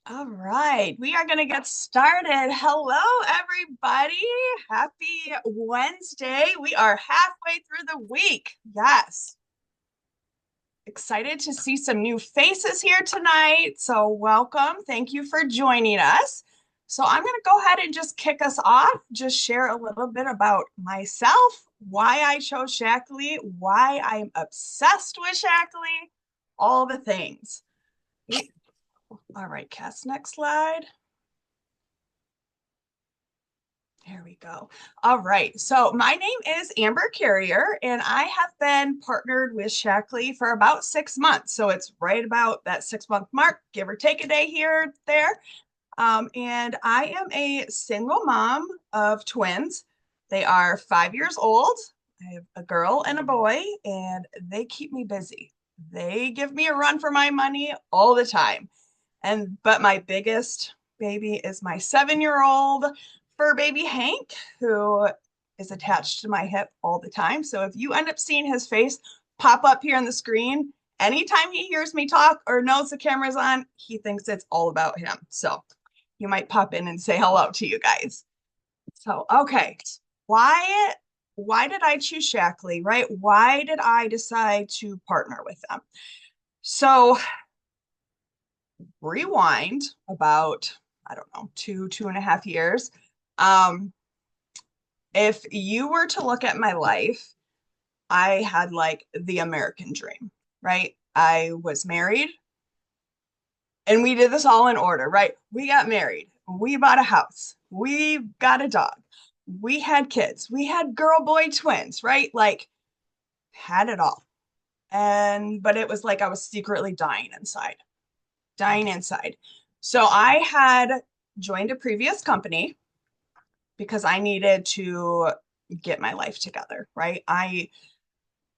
All right, we are going to get started. Hello, everybody. Happy Wednesday. We are halfway through the week. Yes. Excited to see some new faces here tonight. So, welcome. Thank you for joining us. So, I'm going to go ahead and just kick us off, just share a little bit about myself, why I chose Shaklee, why I'm obsessed with Shaklee, all the things. All right, Cass, next slide. There we go. All right. So my name is Amber Carrier, and I have been partnered with Shaklee for about 6 months. So it's right about that 6 month mark, give or take a day here, there. And I am a single mom of twins. They are 5 years old. I have a girl and a boy, and they keep me busy. They give me a run for my money all the time. But my biggest baby is my 7 year old fur baby Hank, who is attached to my hip all the time. So if you end up seeing his face pop up here on the screen, anytime he hears me talk or knows the camera's on, he thinks it's all about him. So you might pop in and say hello to you guys. So okay, why why did I choose Shaklee, right? Why did I decide to partner with them? So rewind about, I don't know, 2.5 years. Um, if you were to look at my life, I had like the American dream, right? I was married and we did this all in order, right? We got married, we bought a house, we got a dog, we had kids, we had girl boy twins, right? Like, had it all. But it was like I was secretly dying inside. So I had joined a previous company because I needed to get my life together, right? I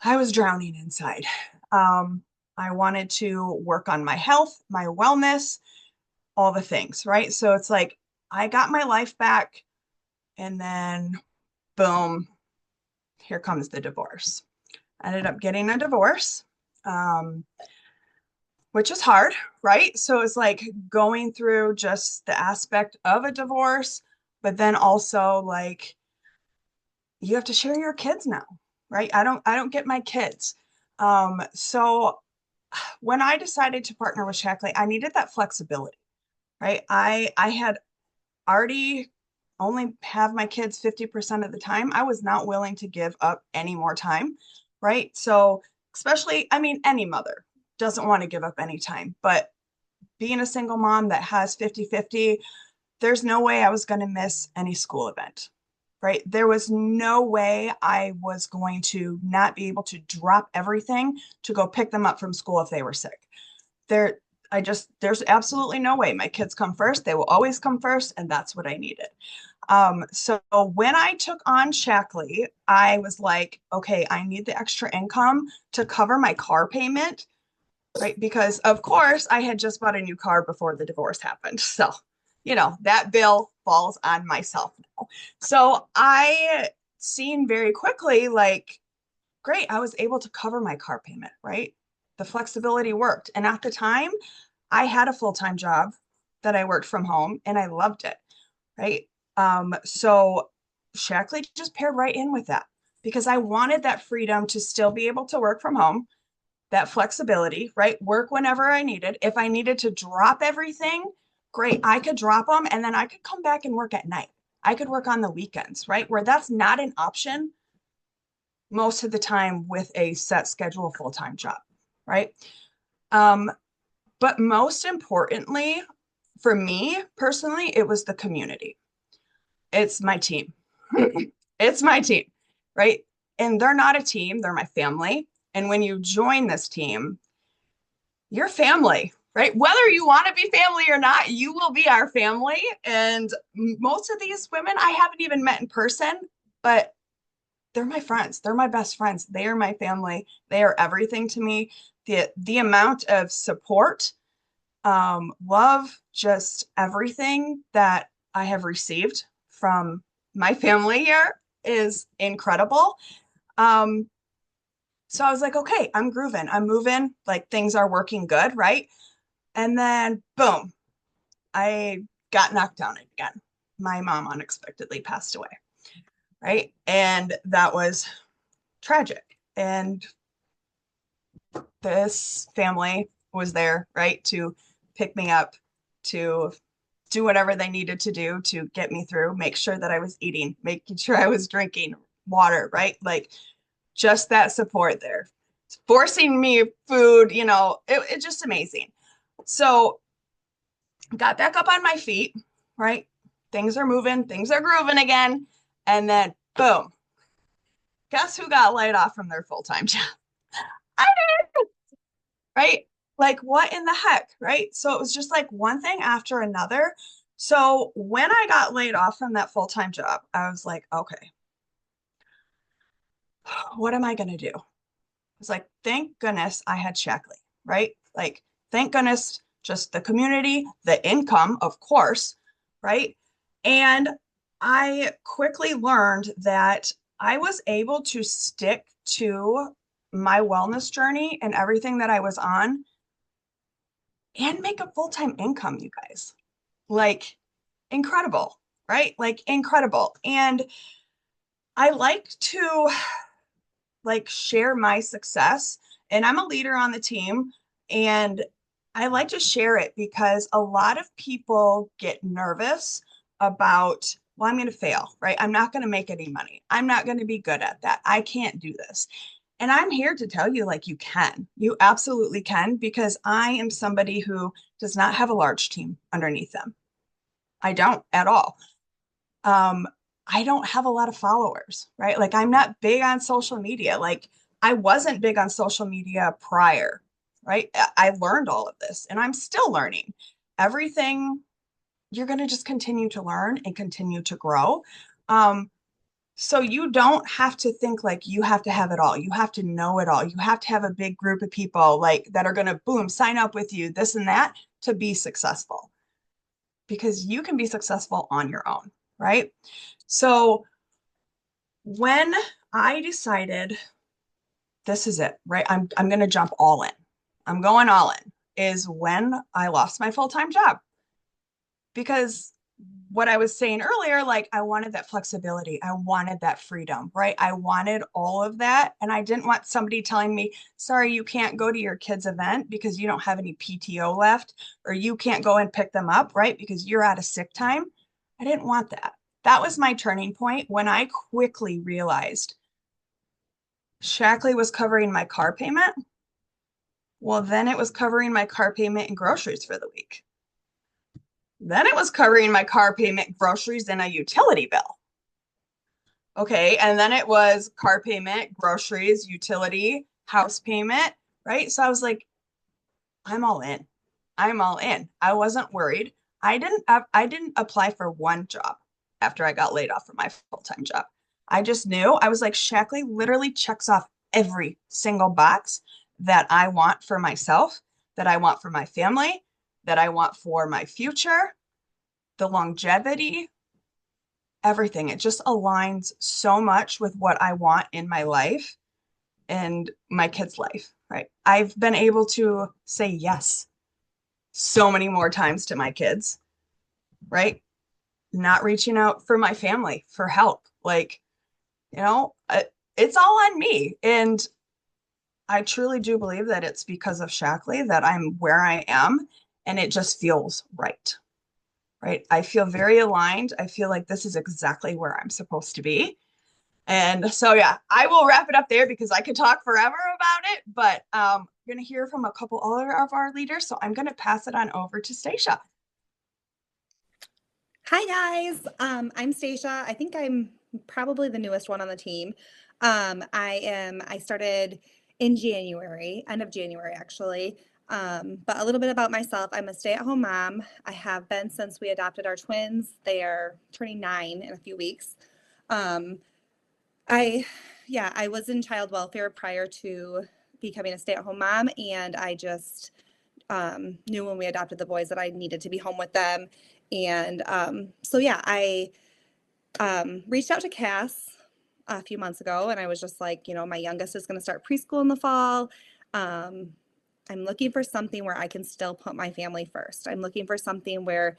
was drowning inside. Um, I wanted to work on my health, my wellness, all the things, right? So it's like I got my life back and then boom, here comes the divorce. I ended up getting a divorce. Um, which is hard, right? So it's like going through just the aspect of a divorce, but then also like you have to share your kids now, right? I don't get my kids. So when I decided to partner with Shaklee, I needed that flexibility, right? I had already only have my kids 50% of the time. I was not willing to give up any more time, right? So especially, I mean, any mother doesn't want to give up any time, but being a single mom that has 50-50, there's no way I was going to miss any school event, right? There was no way I was going to not be able to drop everything to go pick them up from school if they were sick. There, there's absolutely no way. My kids come first. They will always come first. And that's what I needed. So when I took on Shaklee, I was like, okay, I need the extra income to cover my car payment, right? Because of course I had just bought a new car before the divorce happened. So, that bill falls on myself now. So I seen very quickly, like, great, I was able to cover my car payment, right? The flexibility worked. And at the time, I had a full-time job that I worked from home and I loved it, right? So Shaklee just paired right in with that because I wanted that freedom to still be able to work from home, that flexibility, right? Work whenever I needed. If I needed to drop everything, great. I could drop them and then I could come back and work at night. I could work on the weekends, right? Where that's not an option most of the time with a set schedule full-time job, right? Um, but most importantly, for me personally, it was the community. It's my team. It's my team, right? And they're not a team, they're my family. And when you join this team, you're family, right? Whether you want to be family or not, you will be our family. And most of these women I haven't even met in person, but they're my friends. They're my best friends. They are my family. They are everything to me. The amount of support, love, just everything that I have received from my family here is incredible. Um, so I was like, okay, I'm grooving. I'm moving. Like things are working good, right? And then boom, I got knocked down again. My mom unexpectedly passed away, right? And that was tragic. And this family was there, right, to pick me up, to do whatever they needed to do to get me through, make sure that I was eating, making sure I was drinking water, right? Like just that support there, forcing me food, it's just amazing. So got back up on my feet, right? Things are moving, things are grooving again. And then boom, guess who got laid off from their full-time job? I did, right? Like, what in the heck, right? So it was just like one thing after another. So when I got laid off from that full-time job, I was like, okay, what am I going to do? I was like, thank goodness I had Shackley, right? Like, thank goodness, just the community, the income, of course, right? And I quickly learned that I was able to stick to my wellness journey and everything that I was on and make a full-time income, you guys. Like, incredible, right? Like, incredible. And I like to like share my success, and I'm a leader on the team, and I like to share it because a lot of people get nervous about, well, I'm going to fail, right? I'm not going to make any money. I'm not going to be good at that. I can't do this. And I'm here to tell you, like, you can. You absolutely can, because I am somebody who does not have a large team underneath them. I don't at all. Um, I don't have a lot of followers, right? Like I'm not big on social media. Like I wasn't big on social media prior, right? I learned all of this and I'm still learning. Everything you're going to just continue to learn and continue to grow. Um, so you don't have to think like you have to have it all. You have to know it all. You have to have a big group of people like that are going to boom, sign up with you, this and that to be successful, because you can be successful on your own, right? So when I decided this is it, right? I'm going to jump all in. I'm going all in is when I lost my full-time job. Because what I was saying earlier, like I wanted that flexibility. I wanted that freedom, right? I wanted all of that. And I didn't want somebody telling me, sorry, you can't go to your kid's event because you don't have any PTO left, or you can't go and pick them up, right? Because you're out of sick time. I didn't want that. That was my turning point when I quickly realized Shackley was covering my car payment. Well, then it was covering my car payment and groceries for the week. Then it was covering my car payment, groceries, and a utility bill. Okay. And then it was car payment, groceries, utility, house payment, right? So I was like, I'm all in. I'm all in. I wasn't worried. I didn't apply for one job after I got laid off from my full-time job. I just knew. I was like, Shackley literally checks off every single box that I want for myself, that I want for my family, that I want for my future, the longevity, everything. It just aligns so much with what I want in my life and my kids' life, right? I've been able to say yes so many more times to my kids, right? Not reaching out for my family for help. Like, it's all on me. And I truly do believe that it's because of Shackley that I'm where I am, and it just feels right. Right. I feel very aligned. I feel like this is exactly where I'm supposed to be. And so, yeah, I will wrap it up there because I could talk forever about it, but I'm going to hear from a couple other of our leaders. So I'm going to pass it on over to Stacia. Hi guys, I'm Stacia. I think I'm probably the newest one on the team. I started in January, end of January actually. But a little bit about myself. I'm a stay-at-home mom. I have been since we adopted our twins. They are turning 9 in a few weeks. Um, I, yeah, I was in child welfare prior to becoming a stay-at-home mom, and I just knew when we adopted the boys that I needed to be home with them. And so, yeah, I reached out to Cass a few months ago, and I was just like, my youngest is going to start preschool in the fall. I'm looking for something where I can still put my family first. I'm looking for something where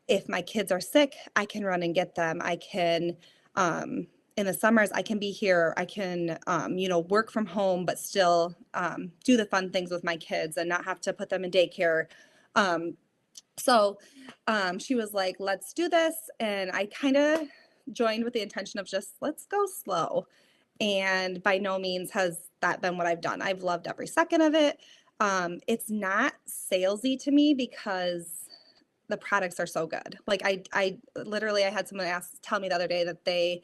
if my kids are sick, I can run and get them. I can, in the summers, I can be here. I can, work from home, but still do the fun things with my kids and not have to put them in daycare. Um, so she was like, let's do this. And I kind of joined with the intention of just let's go slow. And by no means has that been what I've done. I've loved every second of it. It's not salesy to me because the products are so good. Like I literally I had someone tell me the other day that they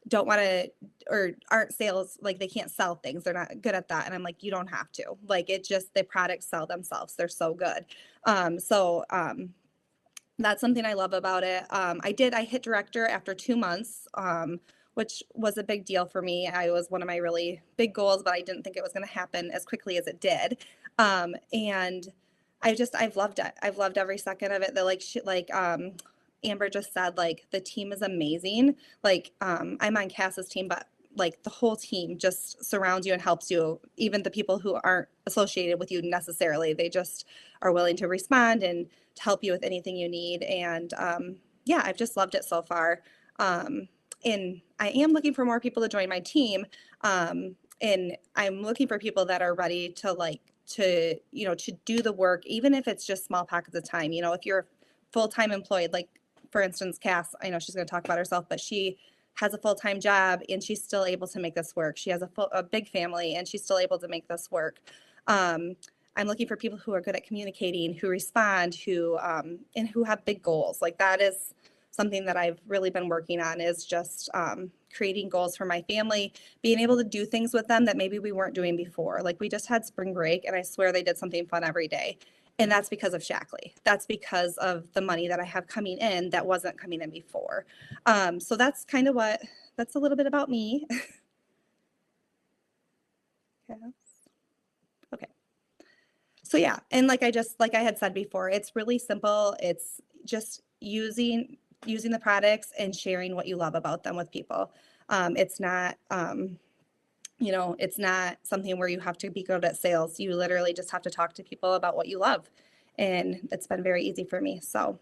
don't want to or aren't sales, like they can't sell things. They're not good at that. And I'm like, you don't have to. Like it just the products sell themselves. They're so good. That's something I love about it. I hit director after 2 months, which was a big deal for me. I was one of my really big goals, but I didn't think it was going to happen as quickly as it did. And I've loved it. I've loved every second of it. Amber just said, like the team is amazing. Like, I'm on Cass's team, but like the whole team just surrounds you and helps you. Even the people who aren't associated with you necessarily, they just are willing to respond and to help you with anything you need. And yeah, I've just loved it so far. And I am looking for more people to join my team. And I'm looking for people that are ready to do the work, even if it's just small pockets of time. If you're full-time employed, like for instance, Cass, I know she's going to talk about herself, but she has a full-time job and she's still able to make this work. She has a big family and she's still able to make this work. I'm looking for people who are good at communicating, who respond, and who have big goals. Like that is something that I've really been working on is just creating goals for my family, being able to do things with them that maybe we weren't doing before. Like we just had spring break and I swear they did something fun every day. And that's because of Shackley. That's because of the money that I have coming in that wasn't coming in before. So that's that's a little bit about me. Yes. Okay. So yeah, and like I had said before, it's really simple. It's just using the products and sharing what you love about them with people. It's not it's not something where you have to be good at sales. You literally just have to talk to people about what you love. And it's been very easy for me. So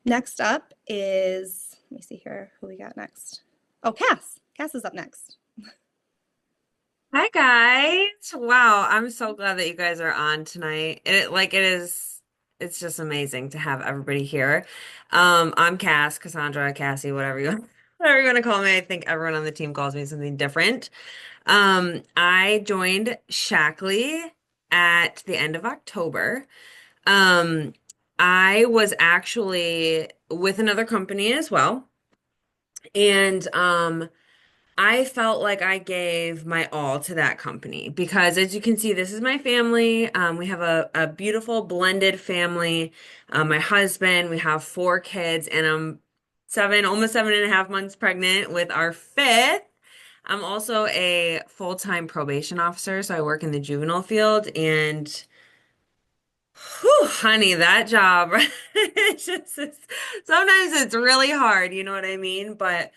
next up is, let me see here who we got next. Oh, Cass. Cass is up next. Hi guys. Wow, I'm so glad that you guys are on tonight. It's just amazing to have everybody here. I'm Cass, Cassandra, Cassie, whatever you want to call me. I think everyone on the team calls me something different. I joined Shackley at the end of October. Um, I was actually with another company as well. And I felt like I gave my all to that company because, as you can see, this is my family. We have a beautiful blended family. My husband, we have 4 kids, and I'm almost 7.5 months pregnant with our fifth. I'm also a full-time probation officer, so I work in the juvenile field, and whew, honey, that job, sometimes it's really hard, you know what I mean? But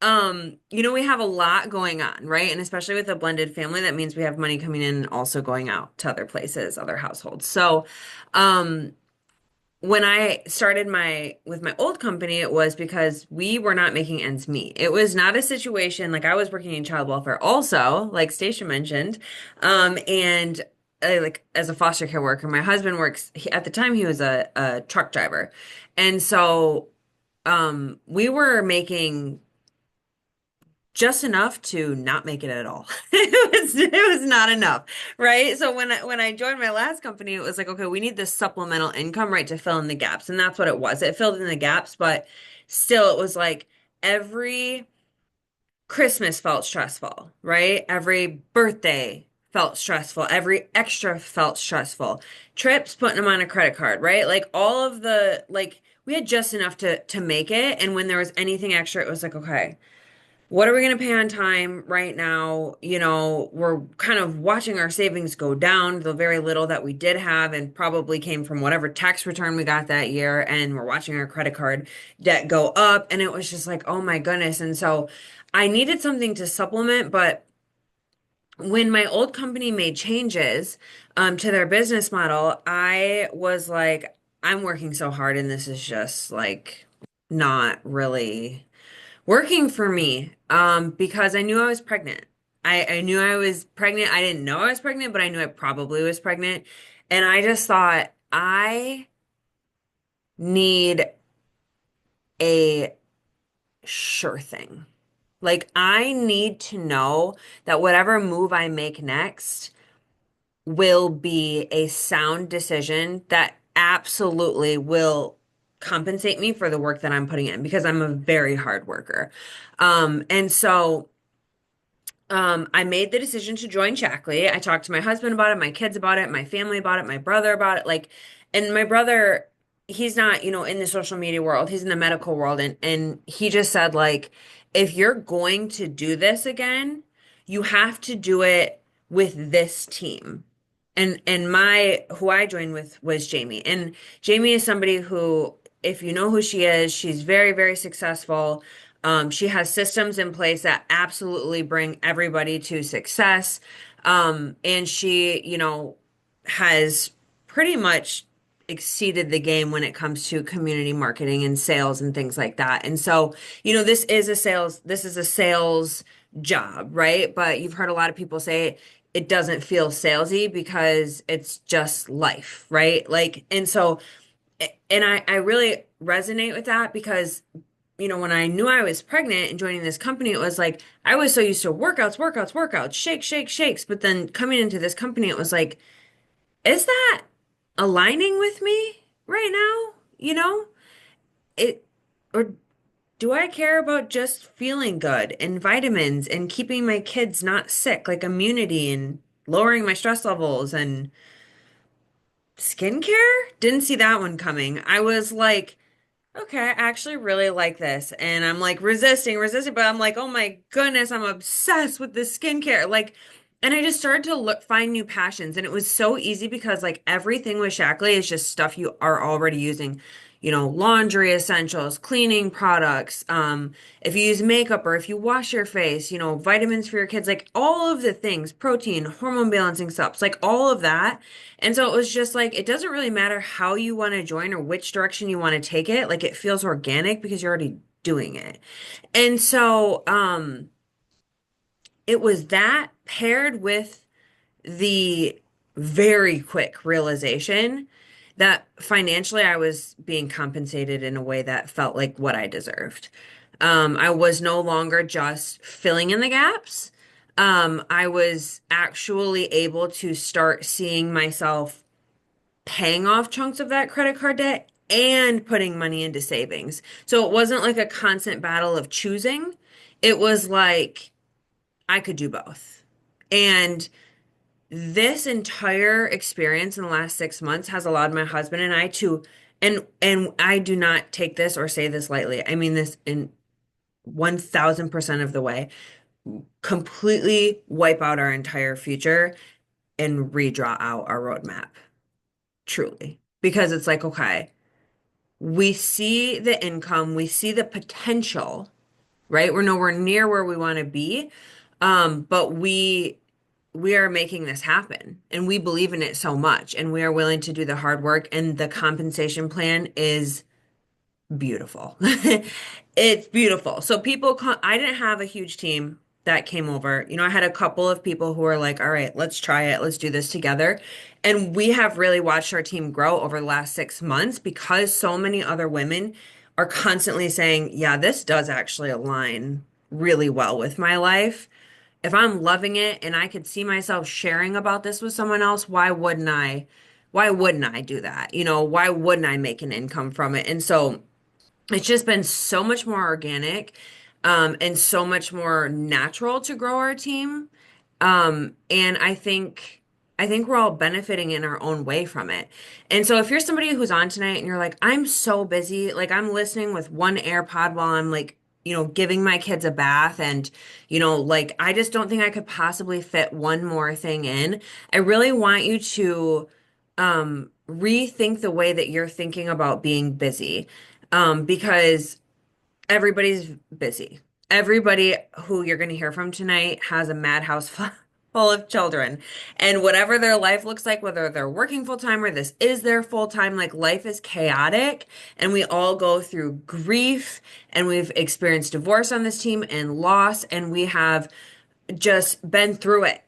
we have a lot going on, right? And especially with a blended family, that means we have money coming in and also going out to other places, other households. So, um, when I started with my old company, it was because we were not making ends meet. It was not a situation like I was working in child welfare also, like Stacia mentioned. And like as a foster care worker, my husband at the time he was a truck driver. And so we were making just enough to not make it at all. It was not enough, right? So when I joined my last company, it was like, okay, we need this supplemental income, right, to fill in the gaps. And that's what it was. It filled in the gaps, but still it was like every Christmas felt stressful, right? Every birthday felt stressful. Every extra felt stressful. Trips, putting them on a credit card, right? Like all of we had just enough to make it. And when there was anything extra, it was like, okay, what are we going to pay on time right now? We're kind of watching our savings go down, the very little that we did have, and probably came from whatever tax return we got that year. And we're watching our credit card debt go up. And it was just like, oh my goodness. And so I needed something to supplement, but when my old company made changes to their business model, I was like, I'm working so hard and this is just like not really working for me because I knew I was pregnant. I knew I was pregnant. I didn't know I was pregnant, but I knew I probably was pregnant. And I just thought, I need a sure thing. Like, I need to know that whatever move I make next will be a sound decision that absolutely will compensate me for the work that I'm putting in because I'm a very hard worker. And so I made the decision to join Shackley. I talked to my husband about it, my kids about it, my family about it, my brother about it. Like, and my brother, he's not, in the social media world, he's in the medical world. And he just said, like, if you're going to do this again, you have to do it with this team. And my who I joined with was Jamie. And Jamie is somebody who, if you know who she is, she's very, very successful. She has systems in place that absolutely bring everybody to success. And she, has pretty much exceeded the game when it comes to community marketing and sales and things like that. And so, this is a sales job, right? But you've heard a lot of people say it doesn't feel salesy because it's just life, right? Like, and so, and I really resonate with that because when I knew I was pregnant and joining this company, it was like I was so used to workouts, workouts, workouts, shake, shake, shakes. But then coming into this company, it was like, is that aligning with me right now? It, or do I care about just feeling good and vitamins and keeping my kids not sick, like immunity and lowering my stress levels and skincare? Didn't see that one coming. I was like, okay, I actually really like this. And I'm like resisting, but I'm like, oh my goodness, I'm obsessed with this skincare. Like, and I just started to find new passions. And it was so easy because like everything with Shackley is just stuff you are already using. Laundry essentials, cleaning products, if you use makeup or if you wash your face, vitamins for your kids, like all of the things, protein, hormone balancing subs, like all of that. And so it was just like, it doesn't really matter how you want to join or which direction you want to take it. Like it feels organic because you're already doing it. And so, it was that paired with the very quick realization that financially I was being compensated in a way that felt like what I deserved. I was no longer just filling in the gaps. I was actually able to start seeing myself paying off chunks of that credit card debt and putting money into savings. So it wasn't like a constant battle of choosing. It was like I could do both. And this entire experience in the last 6 months has allowed my husband and I to, and I do not take this or say this lightly. I mean this in 1000% of the way, completely wipe out our entire future and redraw out our roadmap. Truly. Because it's like, okay, we see the income, we see the potential, right? We're nowhere near where we want to be. But we are making this happen and we believe in it so much and we are willing to do the hard work and the compensation plan is beautiful. It's beautiful. So I didn't have a huge team that came over. I had a couple of people who were like, all right, let's try it. Let's do this together. And we have really watched our team grow over the last 6 months because so many other women are constantly saying, yeah, this does actually align really well with my life. If I'm loving it and I could see myself sharing about this with someone else, why wouldn't I? Why wouldn't I do that? Why wouldn't I make an income from it? And so it's just been so much more organic, and so much more natural to grow our team. And I think we're all benefiting in our own way from it. And so if you're somebody who's on tonight and you're like, I'm so busy, like I'm listening with one AirPod while I'm like, giving my kids a bath and, like I just don't think I could possibly fit one more thing in. I really want you to rethink the way that you're thinking about being busy. Because everybody's busy. Everybody who you're going to hear from tonight has a madhouse full of children. And whatever their life looks like, whether they're working full time or this is their full time, like life is chaotic and we all go through grief and we've experienced divorce on this team and loss and we have just been through it.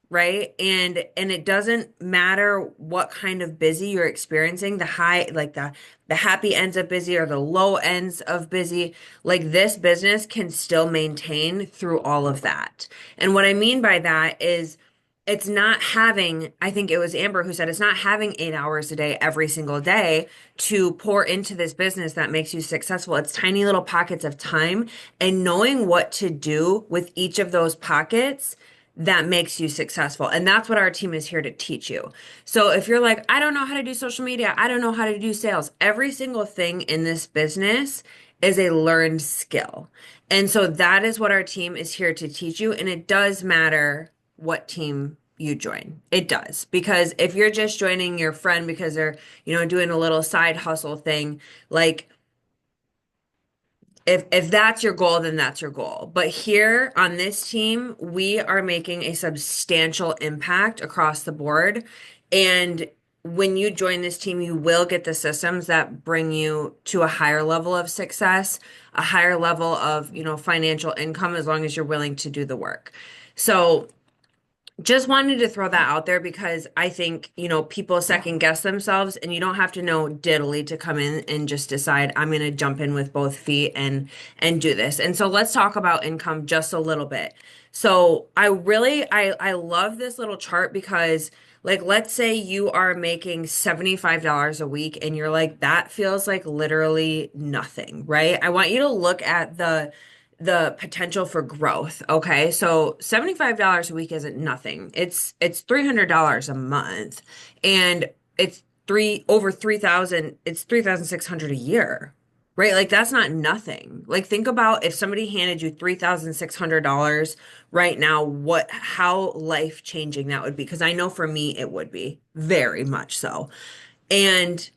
Right? And it doesn't matter what kind of busy you're experiencing, the high, like the happy ends of busy or the low ends of busy, like this business can still maintain through all of that. And what I mean by that is it's not having, I think it was Amber who said it's not having 8 hours a day every single day to pour into this business that makes you successful. It's tiny little pockets of time and knowing what to do with each of those pockets that makes you successful. And that's what our team is here to teach you. So if you're like, I don't know how to do social media, I don't know how to do sales, every single thing in this business is a learned skill. And so that is what our team is here to teach you. And it does matter what team you join. It does. Because if you're just joining your friend because they're, doing a little side hustle thing, like if that's your goal, then that's your goal. But here on this team, we are making a substantial impact across the board. And when you join this team, you will get the systems that bring you to a higher level of success, a higher level of, financial income as long as you're willing to do the work. So just wanted to throw that out there because I think, people second guess themselves and you don't have to know diddly to come in and just decide I'm going to jump in with both feet and do this. And so let's talk about income just a little bit. So I love this little chart because like let's say you are making $75 a week and you're like that feels like literally nothing, right? I want you to look at the potential for growth. Okay. So $75 a week isn't nothing. It's $300 a month and it's over 3,000, it's 3,600 a year, right? Like that's not nothing. Like think about if somebody handed you $3,600 right now, how life changing that would be. Cause I know for me, it would be very much so. And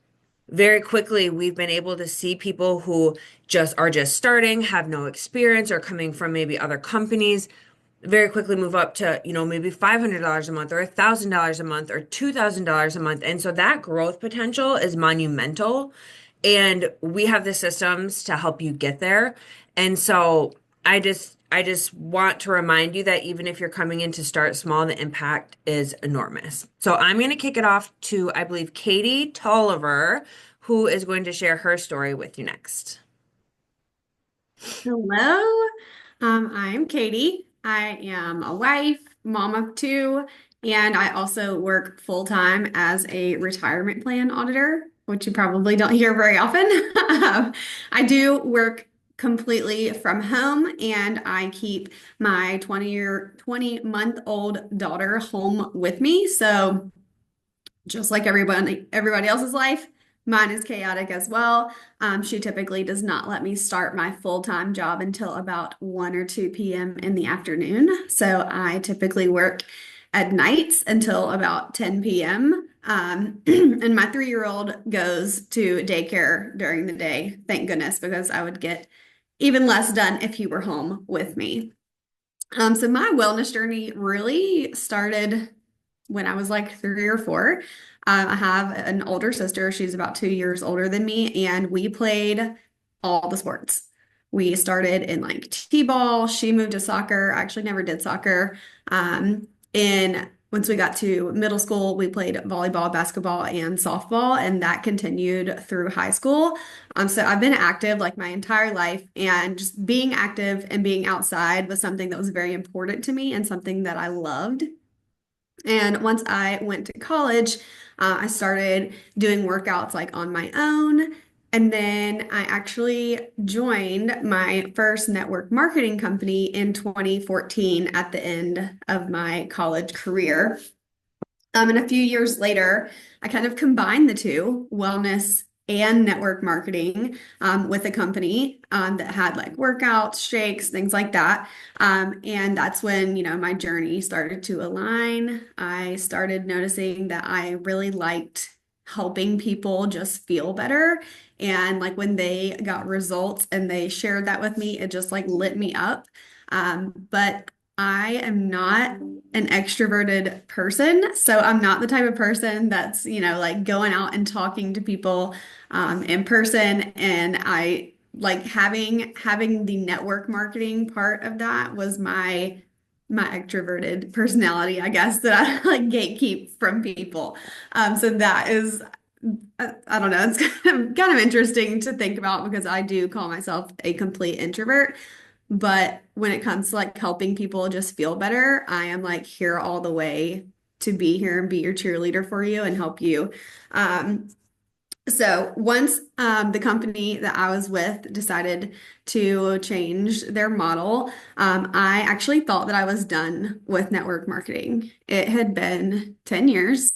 very quickly, we've been able to see people who just starting, have no experience, or coming from maybe other companies, very quickly move up to, maybe $500 a month or $1,000 a month or $2,000 a month. And so that growth potential is monumental. And we have the systems to help you get there. And so I just want to remind you that even if you're coming in to start small, the impact is enormous. So I'm going to kick it off to, I believe, Katie Tolliver, who is going to share her story with you next. Hello, I'm Katie. I am a wife, mom of two, and I also work full-time as a retirement plan auditor, which you probably don't hear very often. I do work completely from home, and I keep my 20-month-old daughter home with me. So just like everybody else's life, mine is chaotic as well. She typically does not let me start my full-time job until about 1 or 2 p.m. in the afternoon. So I typically work at nights until about 10 p.m. And my 3-year-old goes to daycare during the day, thank goodness, because I would get even less done if he were home with me. So my wellness journey really started when I was like 3 or 4. I have an older sister. She's about 2 years older than me, and we played all the sports. We started in like t-ball. She moved to soccer. I actually never did soccer. And once we got to middle school, we played volleyball, basketball, and softball, and that continued through high school. So I've been active like my entire life, and just being active and being outside was something that was very important to me and something that I loved. And once I went to college, I started doing workouts like on my own. And then I actually joined my first network marketing company in 2014 at the end of my college career. And a few years later, I kind of combined the two, wellness and network marketing, with a company that had like workouts, shakes, things like that. And that's when, my journey started to align. I started noticing that I really liked helping people just feel better. And like when they got results and they shared that with me, it just like lit me up. But I am not an extroverted person. So I'm not the type of person that's, like going out and talking to people in person. And I like having the network marketing part of that was my extroverted personality, I guess, that I like gatekeep from people. So that is I don't know. It's kind of interesting to think about because I do call myself a complete introvert. But when it comes to like helping people just feel better, I am like here all the way to be here and be your cheerleader for you and help you. Um, so once the company that I was with decided to change their model, I actually thought that I was done with network marketing. It had been 10 years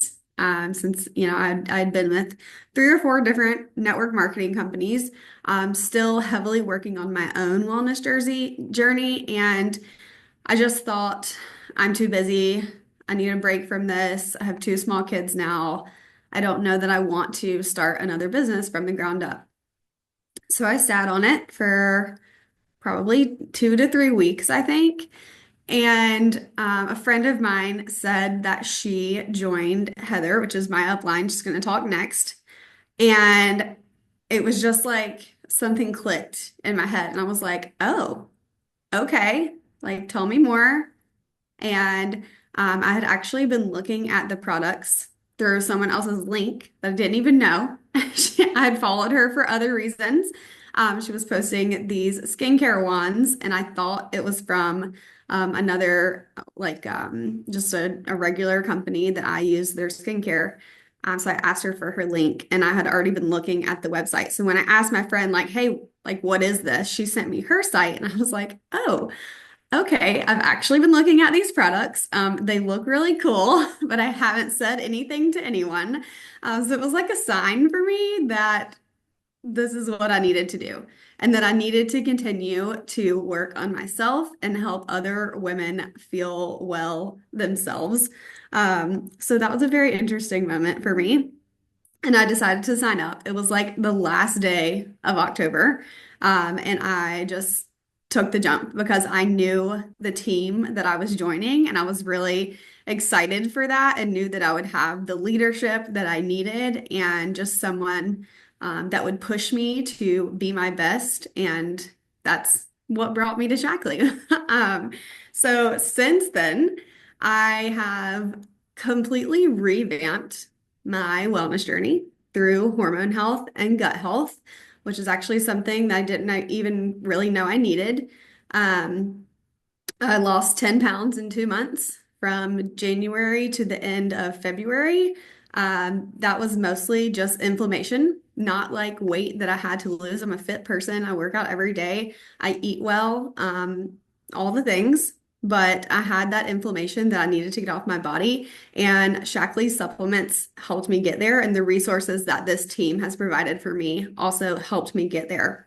since I'd been with 3 or 4 different network marketing companies, still heavily working on my own wellness journey, and I just thought I'm too busy. I need a break from this. I have 2 small kids now. I don't know that I want to start another business from the ground up. So I sat on it for probably 2 to 3 weeks, I think. And a friend of mine said that she joined Heather, which is my upline. She's going to talk next. And it was just like something clicked in my head. And I was like, oh, okay. Like, tell me more. And I had actually been looking at the products through someone else's link that I didn't even know. I had followed her for other reasons. She was posting these skincare wands, and I thought it was from another, like just a regular company that I use their skincare. So I asked her for her link, and I had already been looking at the website. So when I asked my friend, like, hey, like, what is this? She sent me her site, and I was like, oh. Okay, I've actually been looking at these products. They look really cool, but I haven't said anything to anyone. So it was like a sign for me that this is what I needed to do, and that I needed to continue to work on myself and help other women feel well themselves. So that was a very interesting moment for me. And I decided to sign up. It was like the last day of October. And I just took the jump because I knew the team that I was joining and I was really excited for that and knew that I would have the leadership that I needed and just someone that would push me to be my best. And that's what brought me to Shackley. So since then, I have completely revamped my wellness journey through hormone health and gut health, which is actually something that I didn't even really know I needed. Um, I lost 10 pounds in 2 months from January to the end of February. That was mostly just inflammation, not like weight that I had to lose. I'm a fit person. I work out every day. I eat well, all the things. But I had that inflammation that I needed to get off my body, and Shackley supplements helped me get there, and the resources that this team has provided for me also helped me get there.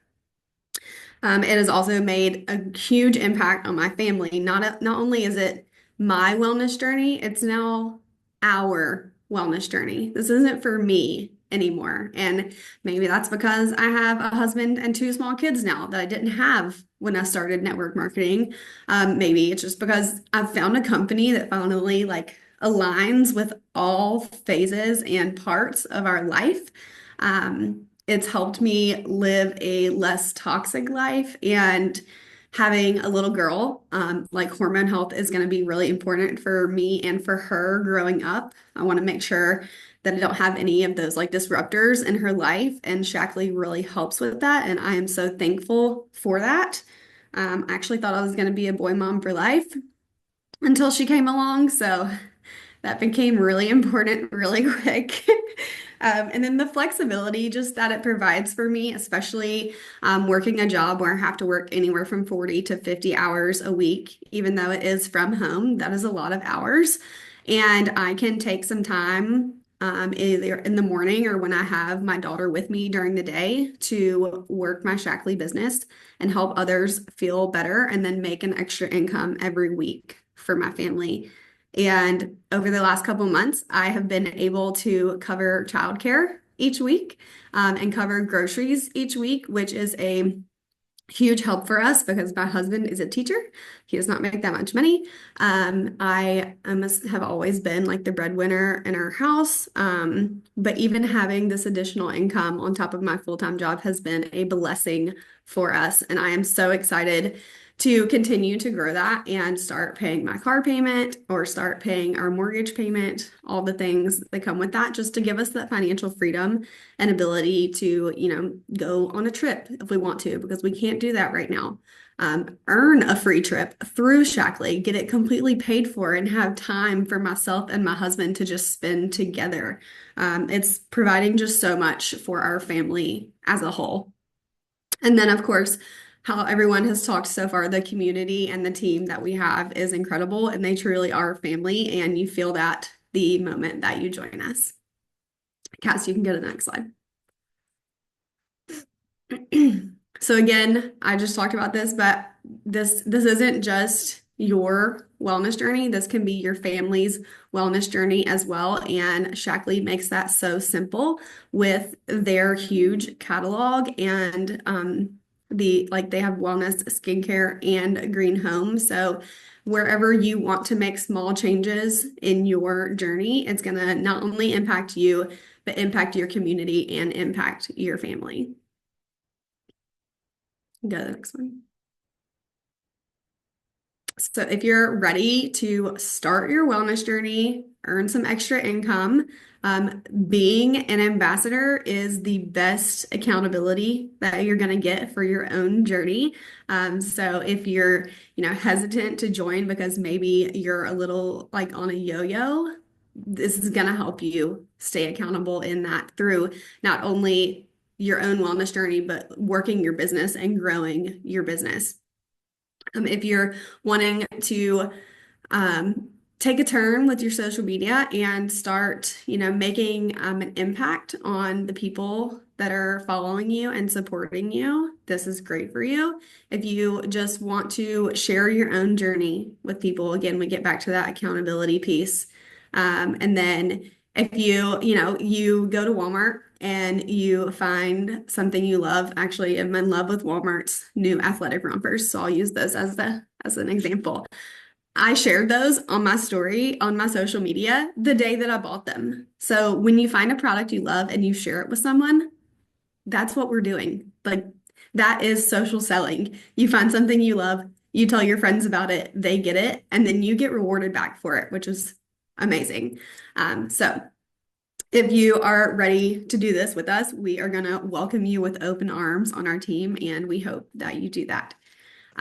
It has also made a huge impact on my family. Not only is it my wellness journey, it's now our wellness journey. This isn't for me anymore. And maybe that's because I have a husband and 2 small kids now that I didn't have when I started network marketing. Maybe it's just because I've found a company that finally like aligns with all phases and parts of our life. It's helped me live a less toxic life, and having a little girl, like hormone health is going to be really important for me and for her growing up. I want to make sure that I don't have any of those like disruptors in her life, and Shackley really helps with that, and I am so thankful for that. I actually thought I was going to be a boy mom for life until she came along, so that became really important really quick. And then the flexibility just that it provides for me, especially working a job where I have to work anywhere from 40 to 50 hours a week, even though it is from home, that is a lot of hours. And I can take some time either in the morning or when I have my daughter with me during the day to work my Shackley business and help others feel better and then make an extra income every week for my family. And over the last couple months, I have been able to cover childcare each week and cover groceries each week, which is a huge help for us because my husband is a teacher. He does not make that much money. I must have always been like the breadwinner in our house. But even having this additional income on top of my full-time job has been a blessing for us. And I am so excited to continue to grow that and start paying my car payment or start paying our mortgage payment, all the things that come with that, just to give us that financial freedom and ability to, go on a trip if we want to, because we can't do that right now. Earn a free trip through Shackley, get it completely paid for, and have time for myself and my husband to just spend together. It's providing just so much for our family as a whole. And then, of course, how everyone has talked so far, the community and the team that we have is incredible, and they truly are family, and you feel that the moment that you join us. Cass, you can go to the next slide. So again, I just talked about this, but this isn't just your wellness journey. This can be your family's wellness journey as well. And Shackley makes that so simple with their huge catalog and they have wellness, skincare, and green home. So wherever you want to make small changes in your journey, it's going to not only impact you, but impact your community and impact your family. Go to the next one. So if you're ready to start your wellness journey, earn some extra income, being an ambassador is the best accountability that you're going to get for your own journey. So if you're, hesitant to join because maybe you're a little like on a yo-yo, this is going to help you stay accountable in that through not only your own wellness journey, but working your business and growing your business. If you're wanting to take a turn with your social media and start, making an impact on the people that are following you and supporting you, this is great for you. If you just want to share your own journey with people, again, we get back to that accountability piece. And then if you go to Walmart and you find something you love. Actually, I'm in love with Walmart's new athletic rompers, so I'll use those as an example. I shared those on my story on my social media the day that I bought them. So when you find a product you love and you share it with someone, that's what we're doing. Like, that is social selling. You find something you love, you tell your friends about it, they get it, and then you get rewarded back for it, which is amazing. So if you are ready to do this with us, we are going to welcome you with open arms on our team, and we hope that you do that.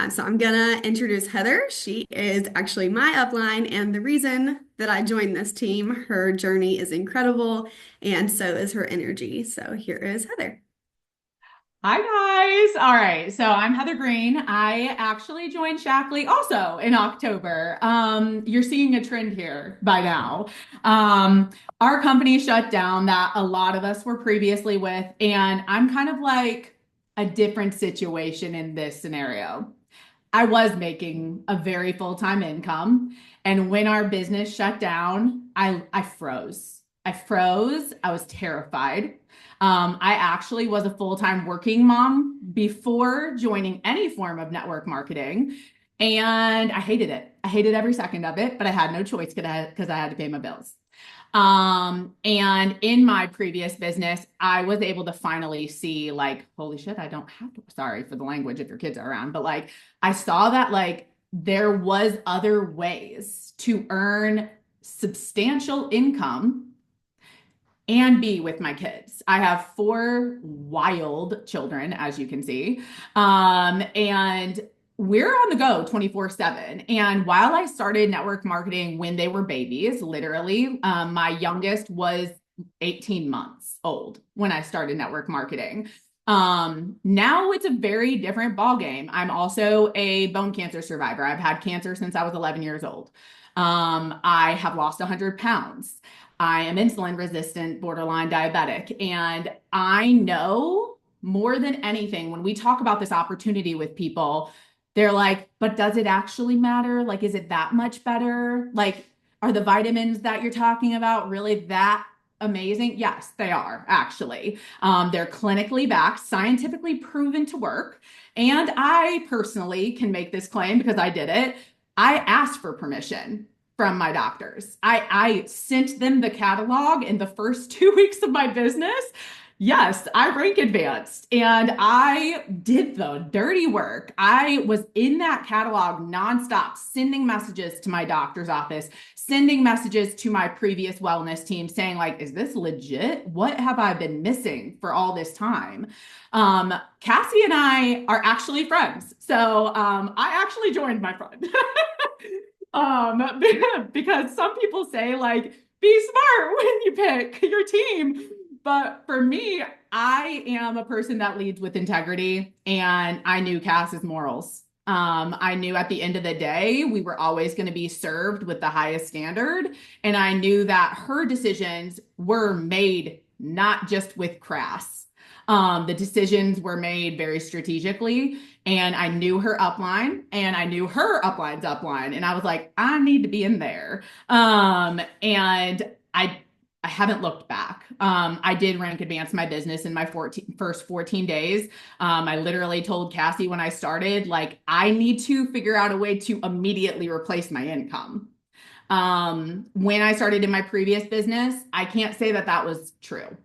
So I'm going to introduce Heather. She is actually my upline, and the reason that I joined this team. Her journey is incredible, and so is her energy. So here is Heather. Hi, guys. All right. So I'm Heather Green. I actually joined Shackley also in October. You're seeing a trend here by now. Our company shut down that a lot of us were previously with, and I'm kind of like a different situation in this scenario. I was making a very full-time income, and when our business shut down, I froze. I was terrified. I actually was a full-time working mom before joining any form of network marketing, and I hated it. I hated every second of it, but I had no choice because I had to pay my bills. And in my previous business, I was able to finally see like, holy shit, I don't have to, sorry for the language if your kids are around, but like, I saw that like there was other ways to earn substantial income and be with my kids. I have 4 wild children, as you can see. And we're on the go 24/7. And while I started network marketing when they were babies, literally, my youngest was 18 months old when I started network marketing. Now it's a very different ballgame. I'm also a bone cancer survivor. I've had cancer since I was 11 years old. I have lost 100 pounds. I am insulin resistant, borderline diabetic. And I know more than anything, when we talk about this opportunity with people, they're like, but does it actually matter? Like, is it that much better? Like, are the vitamins that you're talking about really that amazing? Yes, they are actually. They're clinically backed, scientifically proven to work. And I personally can make this claim because I did it. I asked for permission from my doctors. I sent them the catalog in the first 2 weeks of my business. Yes, I rank advanced and I did the dirty work. I was in that catalog nonstop, sending messages to my doctor's office, sending messages to my previous wellness team saying like, is this legit? What have I been missing for all this time? Cassie and I are actually friends. So I actually joined my friend. Because some people say like, be smart when you pick your team. But for me, I am a person that leads with integrity, and I knew Cass's morals. I knew at the end of the day, we were always going to be served with the highest standard. And I knew that her decisions were made not just with crass. The decisions were made very strategically, and I knew her upline and I knew her upline's upline. And I was like, I need to be in there. And I haven't looked back. I did rank advance my business in my first 14 days. I literally told Cassie when I started, like, I need to figure out a way to immediately replace my income. When I started in my previous business, I can't say that that was true.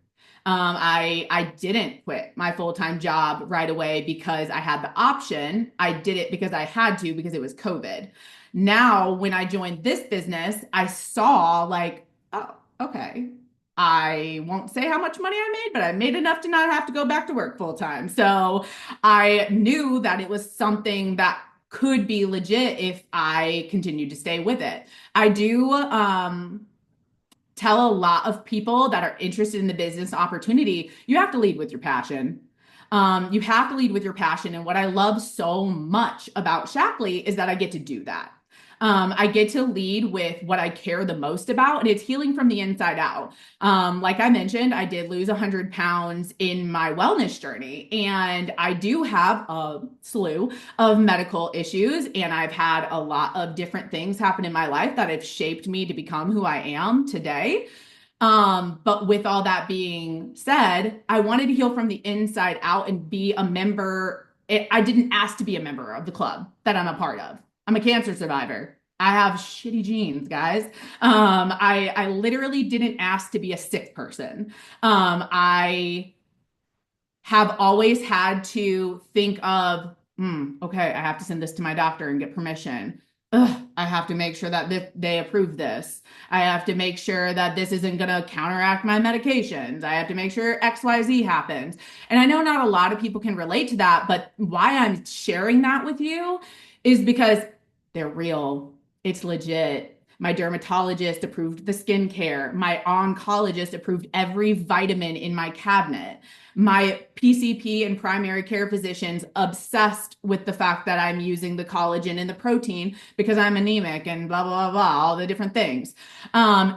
I didn't quit my full-time job right away because I had the option. I did it because I had to, because it was COVID. Now, when I joined this business, I saw like, oh, okay, I won't say how much money I made, but I made enough to not have to go back to work full time. So I knew that it was something that could be legit if I continued to stay with it. I do tell a lot of people that are interested in the business opportunity, you have to lead with your passion. You have to lead with your passion. And what I love so much about Shaklee is that I get to do that. I get to lead with what I care the most about, and it's healing from the inside out. Like I mentioned, I did lose 100 pounds in my wellness journey, and I do have a slew of medical issues, and I've had a lot of different things happen in my life that have shaped me to become who I am today. But with all that being said, I wanted to heal from the inside out and be a member. I didn't ask to be a member of the club that I'm a part of. I'm a cancer survivor. I have shitty genes, guys. I literally didn't ask to be a sick person. I have always had to think of, okay, I have to send this to my doctor and get permission. I have to make sure that they approve this. I have to make sure that this isn't going to counteract my medications. I have to make sure XYZ happens. And I know not a lot of people can relate to that, but why I'm sharing that with you is because they're real. It's legit. My dermatologist approved the skincare. My oncologist approved every vitamin in my cabinet. My PCP and primary care physicians obsessed with the fact that I'm using the collagen and the protein because I'm anemic and blah, blah, blah, blah, all the different things.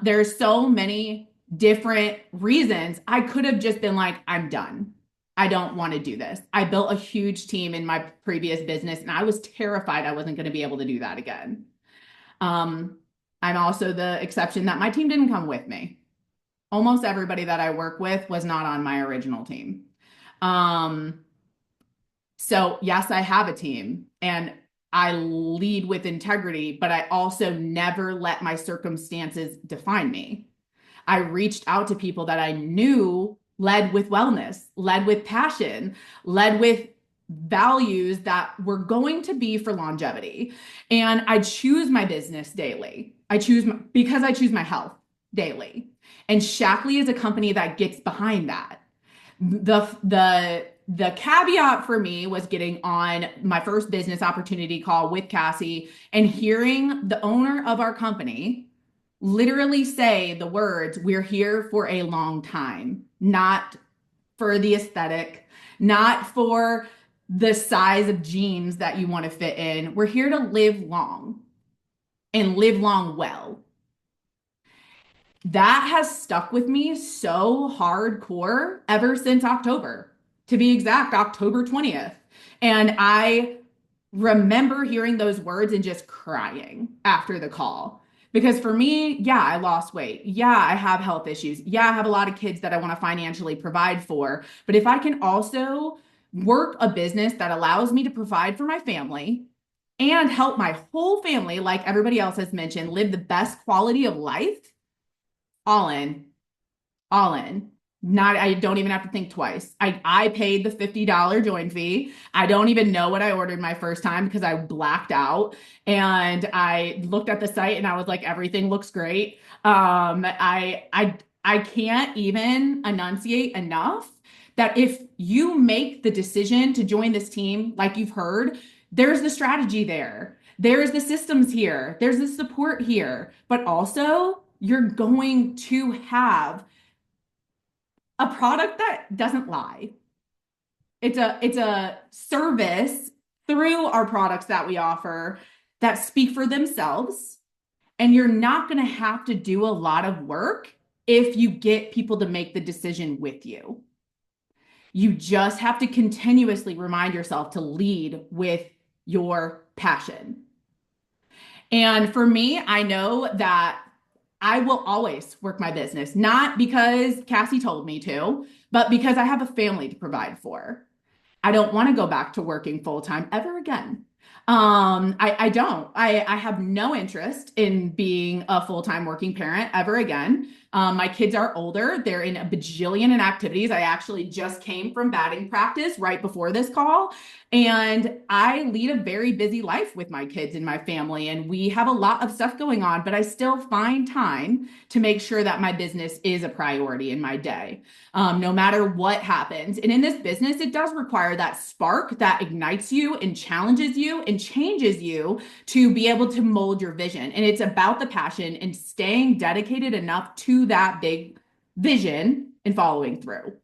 There's so many different reasons. I could have just been like, I'm done. I don't want to do this. I built a huge team in my previous business, and I was terrified I wasn't going to be able to do that again. I'm also the exception that my team didn't come with me. Almost everybody that I work with was not on my original team. So yes, I have a team and I lead with integrity, but I also never let my circumstances define me. I reached out to people that I knew led with wellness, led with passion, led with values that were going to be for longevity. And I choose my business daily. Because I choose my health daily. And Shaklee is a company that gets behind that. The caveat for me was getting on my first business opportunity call with Cassie and hearing the owner of our company literally say the words, "We're here for a long time," not for the aesthetic, not for the size of jeans that you want to fit in. We're here to live long and live long well. That has stuck with me so hardcore ever since October, to be exact, October 20th. And I remember hearing those words and just crying after the call Because for me, yeah, I lost weight. Yeah, I have health issues. Yeah, I have a lot of kids that I want to financially provide for. But if I can also work a business that allows me to provide for my family and help my whole family, like everybody else has mentioned, live the best quality of life, all in, all in. Not, I don't even have to think twice. I paid the $50 join fee. I don't even know what I ordered my first time because I blacked out. And I looked at the site and I was like, everything looks great. I can't even enunciate enough that if you make the decision to join this team, like you've heard, there's the strategy there. There's the systems here. There's the support here. But also, you're going to have a product that doesn't lie. It's a service through our products that we offer that speak for themselves. And you're not going to have to do a lot of work if you get people to make the decision with you. You just have to continuously remind yourself to lead with your passion. And for me, I know that I will always work my business, not because Cassie told me to, but because I have a family to provide for. I don't want to go back to working full time ever again. I don't. I have no interest in being a full-time working parent ever again. My kids are older. They're in a bajillion in activities. I actually just came from batting practice right before this call. And I lead a very busy life with my kids and my family, and we have a lot of stuff going on, but I still find time to make sure that my business is a priority in my day, no matter what happens. And in this business, it does require that spark that ignites you and challenges you and changes you to be able to mold your vision. And it's about the passion and staying dedicated enough to that big vision and following through.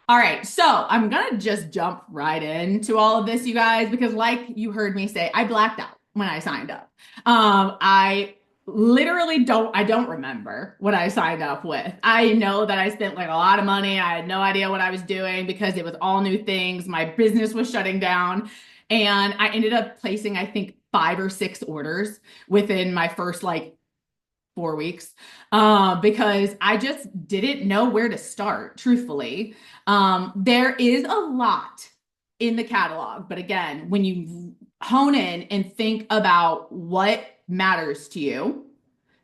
All right, so I'm gonna just jump right into all of this, you guys, because like you heard me say, I blacked out when I signed up. I literally don't remember what I signed up with. I know that I spent like a lot of money. I had no idea what I was doing because it was all new things. My business was shutting down, and I ended up placing, I think, 5 or 6 orders within my first like 4 weeks, because I just didn't know where to start, truthfully. There is a lot in the catalog, but again, when you hone in and think about what matters to you,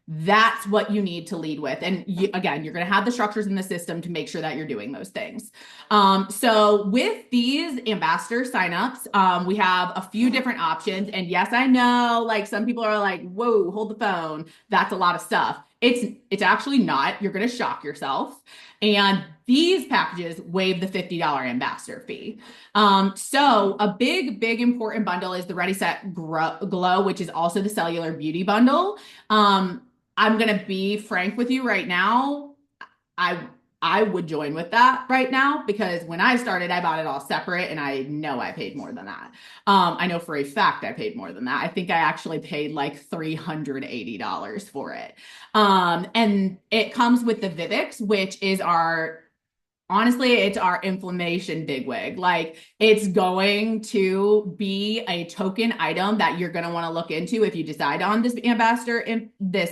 that's what you need to lead with. And again, you're going to have the structures in the system to make sure that you're doing those things. So with these ambassador signups, we have a few different options. And yes, I know, like some people are like, whoa, hold the phone. That's a lot of stuff. It's actually not. You're going to shock yourself. And these packages waive the $50 ambassador fee. So a big important bundle is the Ready Set Glow, which is also the cellular beauty bundle. I'm going to be frank with you right now. I would join with that right now because when I started, I bought it all separate and I know I paid more than that. I know for a fact I paid more than that. I think I actually paid like $380 for it. And it comes with the Vivix, which is honestly, it's our inflammation bigwig. Like it's going to be a token item that you're going to want to look into if you decide on this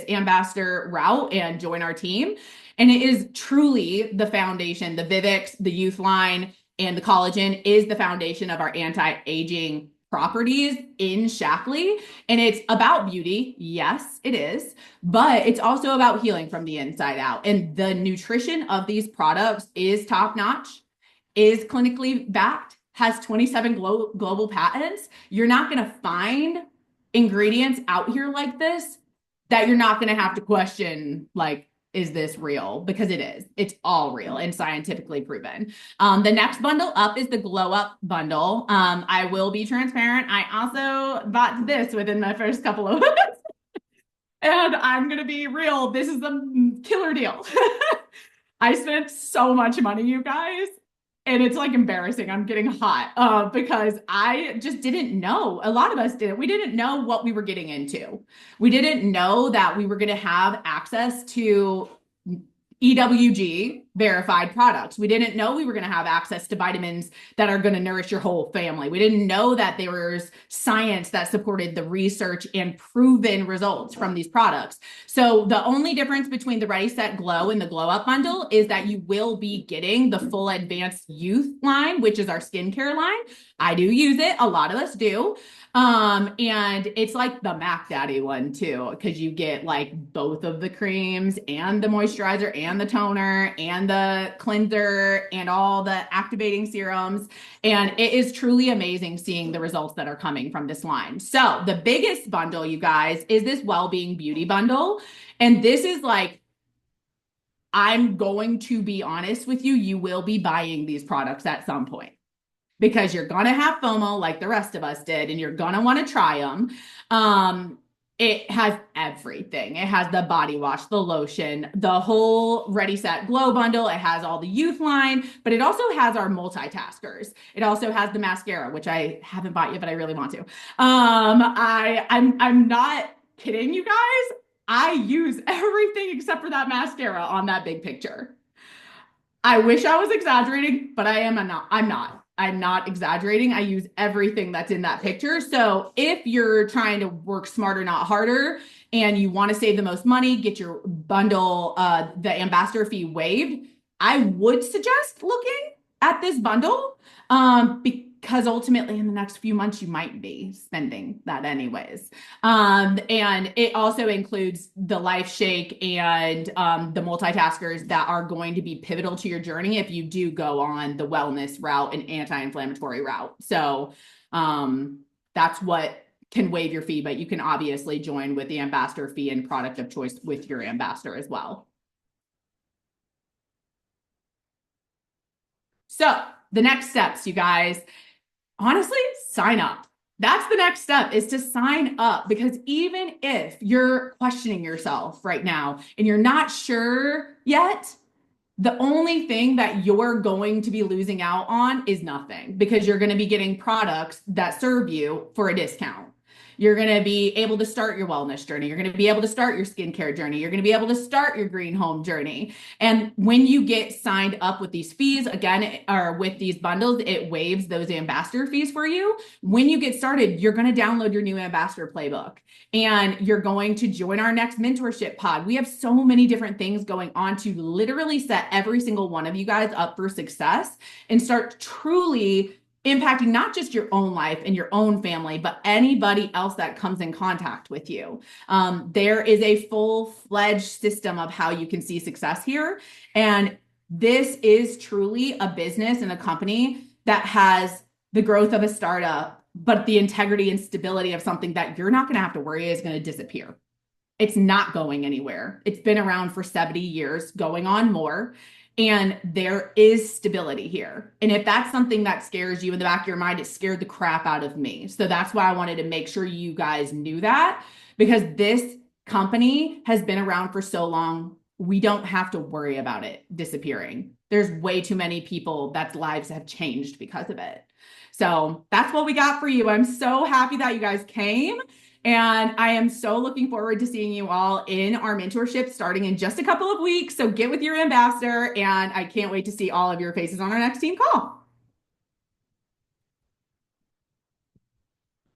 ambassador route and join our team. And it is truly the foundation. The Vivix, the Youth Line, and the collagen is the foundation of our anti-aging properties in Shaklee. And it's about beauty. Yes, it is. But it's also about healing from the inside out. And the nutrition of these products is top notch, is clinically backed, has 27 global patents. You're not going to find ingredients out here like this that you're not going to have to question, like, is this real? Because it is. It's all real and scientifically proven. The next bundle up is the Glow Up bundle. I will be transparent. I also bought this within my first couple of months. And I'm going to be real. This is a killer deal. I spent so much money, you guys. And it's like embarrassing. I'm getting hot because I just didn't know. A lot of us didn't. We didn't know what we were getting into. We didn't know that we were going to have access to EWG verified products. We didn't know we were going to have access to vitamins that are going to nourish your whole family. We didn't know that there was science that supported the research and proven results from these products. So the only difference between the Ready Set Glow and the Glow Up bundle is that you will be getting the full advanced youth line, which is our skincare line. I do use it. A lot of us do. And it's like the Mac Daddy one too, because you get like both of the creams and the moisturizer and the toner and the cleanser and all the activating serums. And it is truly amazing seeing the results that are coming from this line. So the biggest bundle, you guys, is this Wellbeing Beauty bundle. And this is like, I'm going to be honest with you, you will be buying these products at some point, because you're going to have FOMO like the rest of us did, and you're going to want to try them. It has everything. It has the body wash, the lotion, the whole Ready Set Glow bundle. It has all the youth line, but it also has our multitaskers. It also has the mascara, which I haven't bought yet, but I really want to. I'm not kidding you guys. I use everything except for that mascara on that big picture. I wish I was exaggerating, but I'm not exaggerating. I use everything that's in that picture. So if you're trying to work smarter, not harder, and you want to save the most money, get your bundle, the ambassador fee waived, I would suggest looking at this bundle, because ultimately in the next few months, you might be spending that anyways. And it also includes the Life Shake and the multitaskers that are going to be pivotal to your journey if you do go on the wellness route and anti-inflammatory route. So that's what can waive your fee, but you can obviously join with the ambassador fee and product of choice with your ambassador as well. So the next steps, you guys, honestly, sign up. That's the next step, is to sign up, because even if you're questioning yourself right now and you're not sure yet, the only thing that you're going to be losing out on is nothing, because you're going to be getting products that serve you for a discount. You're going to be able to start your wellness journey. You're going to be able to start your skincare journey. You're going to be able to start your green home journey. And when you get signed up with these fees, again, or with these bundles, it waives those ambassador fees for you. When you get started, you're going to download your new ambassador playbook, and you're going to join our next mentorship pod. We have so many different things going on to literally set every single one of you guys up for success and start truly impacting not just your own life and your own family, but anybody else that comes in contact with you. There is a full-fledged system of how you can see success here. And this is truly a business and a company that has the growth of a startup, but the integrity and stability of something that you're not going to have to worry is going to disappear. It's not going anywhere. It's been around for 70 years, going on more. And there is stability here. And if that's something that scares you in the back of your mind, it scared the crap out of me. So that's why I wanted to make sure you guys knew that, because this company has been around for so long, we don't have to worry about it disappearing. There's way too many people that's lives have changed because of it. So that's what we got for you. I'm so happy that you guys came. And I am so looking forward to seeing you all in our mentorship starting in just a couple of weeks. So get with your ambassador, and I can't wait to see all of your faces on our next team call.